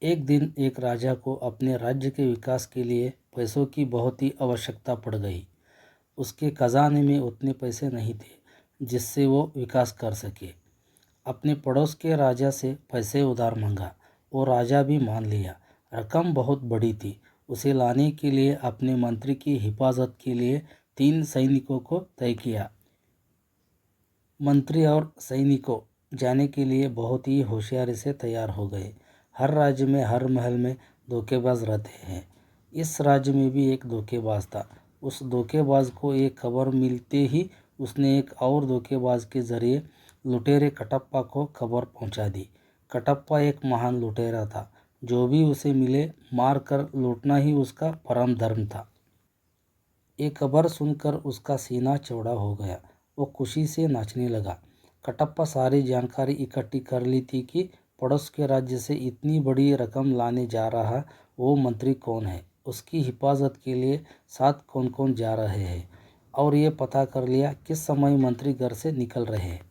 एक दिन एक राजा को अपने राज्य के विकास के लिए पैसों की बहुत ही आवश्यकता पड़ गई। उसके खजाने में उतने पैसे नहीं थे जिससे वो विकास कर सके। अपने पड़ोस के राजा से पैसे उधार मांगा। वो राजा भी मान लिया। रकम बहुत बड़ी थी। उसे लाने के लिए अपने मंत्री की हिफाजत के लिए 3 सैनिकों को तय किया। मंत्री और सैनिकों जाने के लिए बहुत ही होशियारी से तैयार हो गए। हर राज्य में हर महल में धोखेबाज रहते हैं। इस राज्य में भी एक धोखेबाज था। उस धोखेबाज को एक खबर मिलते ही उसने एक और धोखेबाज के जरिए लुटेरे कटप्पा को खबर पहुंचा दी। कटप्पा एक महान लुटेरा था। जो भी उसे मिले मार कर लूटना ही उसका परम धर्म था। ये खबर सुनकर उसका सीना चौड़ा हो गया। वो खुशी से नाचने लगा। कटप्पा सारी जानकारी इकट्ठी कर ली थी कि पड़ोस के राज्य से इतनी बड़ी रकम लाने जा रहा वो मंत्री कौन है, उसकी हिफाजत के लिए साथ कौन कौन जा रहे हैं, और ये पता कर लिया किस समय मंत्री घर से निकल रहे हैं।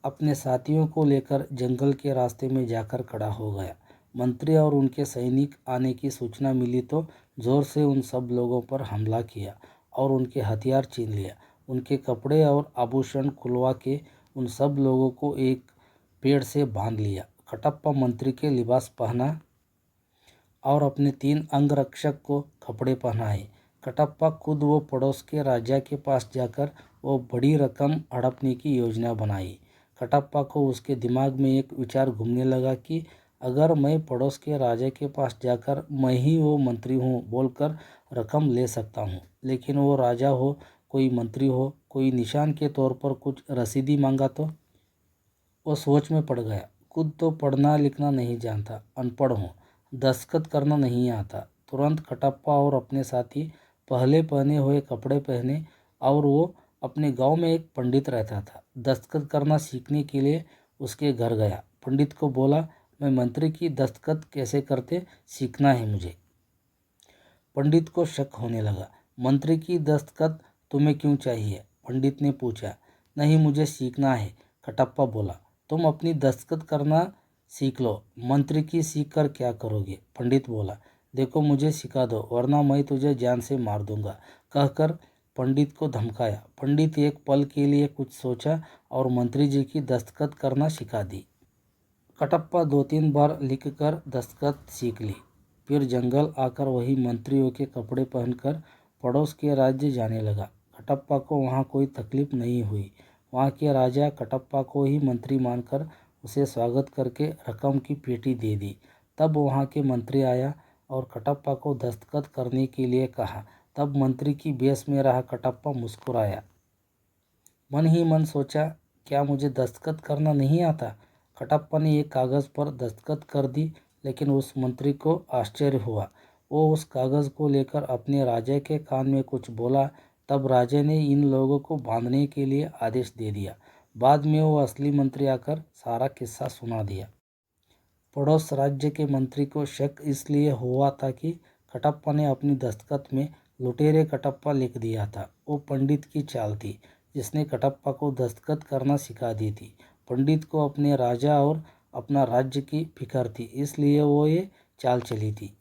अपने साथियों को लेकर जंगल के रास्ते में जाकर खड़ा हो गया। मंत्री और उनके सैनिक आने की सूचना मिली तो जोर से उन सब लोगों पर हमला किया और उनके हथियार छीन लिया। उनके कपड़े और आभूषण खुलवा के उन सब लोगों को एक पेड़ से बांध लिया। कटप्पा मंत्री के लिबास पहना और अपने 3 अंगरक्षक को कपड़े पहनाए। कटप्पा खुद वो पड़ोस के राजा के पास जाकर वो बड़ी रकम हड़पने की योजना बनाई। कटप्पा को उसके दिमाग में एक विचार घूमने लगा कि अगर मैं पड़ोस के राजा के पास जाकर मैं ही वो मंत्री हूँ बोलकर रकम ले सकता हूँ, लेकिन वो राजा हो, कोई मंत्री हो, कोई निशान के तौर पर कुछ रसीदी मांगा तो। वो सोच में पड़ गया। खुद तो पढ़ना लिखना नहीं जानता, अनपढ़ हूँ, दस्तखत करना नहीं आता। तुरंत कटप्पा और अपने साथी पहले पहने हुए कपड़े पहने और वो अपने गांव में एक पंडित रहता था। दस्तखत करना सीखने के लिए उसके घर गया। पंडित को बोला, मैं मंत्री की दस्तखत कैसे करते सीखना है मुझे। पंडित को शक होने लगा। मंत्री की दस्तखत तुम्हें क्यों चाहिए? पंडित ने पूछा। नहीं, मुझे सीखना है, कटप्पा बोला। तुम अपनी दस्तखत करना सीख लो, मंत्री की सीख कर क्या करोगे? पंडित बोला। देखो, मुझे सिखा दो वरना मैं तुझे जान से मार दूंगा, कहकर पंडित को धमकाया। पंडित एक पल के लिए कुछ सोचा और मंत्री जी की दस्तखत करना सिखा दी। कटप्पा 2-3 बार लिखकर दस्तखत सीख ली। फिर जंगल आकर वही मंत्रियों के कपड़े पहनकर पड़ोस के राज्य जाने लगा। कटप्पा को वहाँ कोई तकलीफ नहीं हुई। वहाँ के राजा कटप्पा को ही मंत्री मानकर उसे स्वागत करके रकम की पेटी दे दी। तब वहाँ के मंत्री आया और कटप्पा को दस्तखत करने के लिए कहा। तब मंत्री की भेष में रहा कटप्पा मुस्कुराया। मन ही मन सोचा, क्या मुझे दस्तखत करना नहीं आता? कटप्पा ने एक कागज़ पर दस्तखत कर दी, लेकिन उस मंत्री को आश्चर्य हुआ। वो उस कागज़ को लेकर अपने राजा के कान में कुछ बोला। तब राजा ने इन लोगों को बांधने के लिए आदेश दे दिया। बाद में वो असली मंत्री आकर सारा किस्सा सुना दिया। पड़ोस राज्य के मंत्री को शक इसलिए हुआ था कि कटप्पा ने अपनी दस्तखत में लुटेरे कटप्पा लिख दिया था। वो पंडित की चाल थी जिसने कटप्पा को दस्तखत करना सिखा दी थी। पंडित को अपने राजा और अपना राज्य की फिक्र थी, इसलिए वो ये चाल चली थी।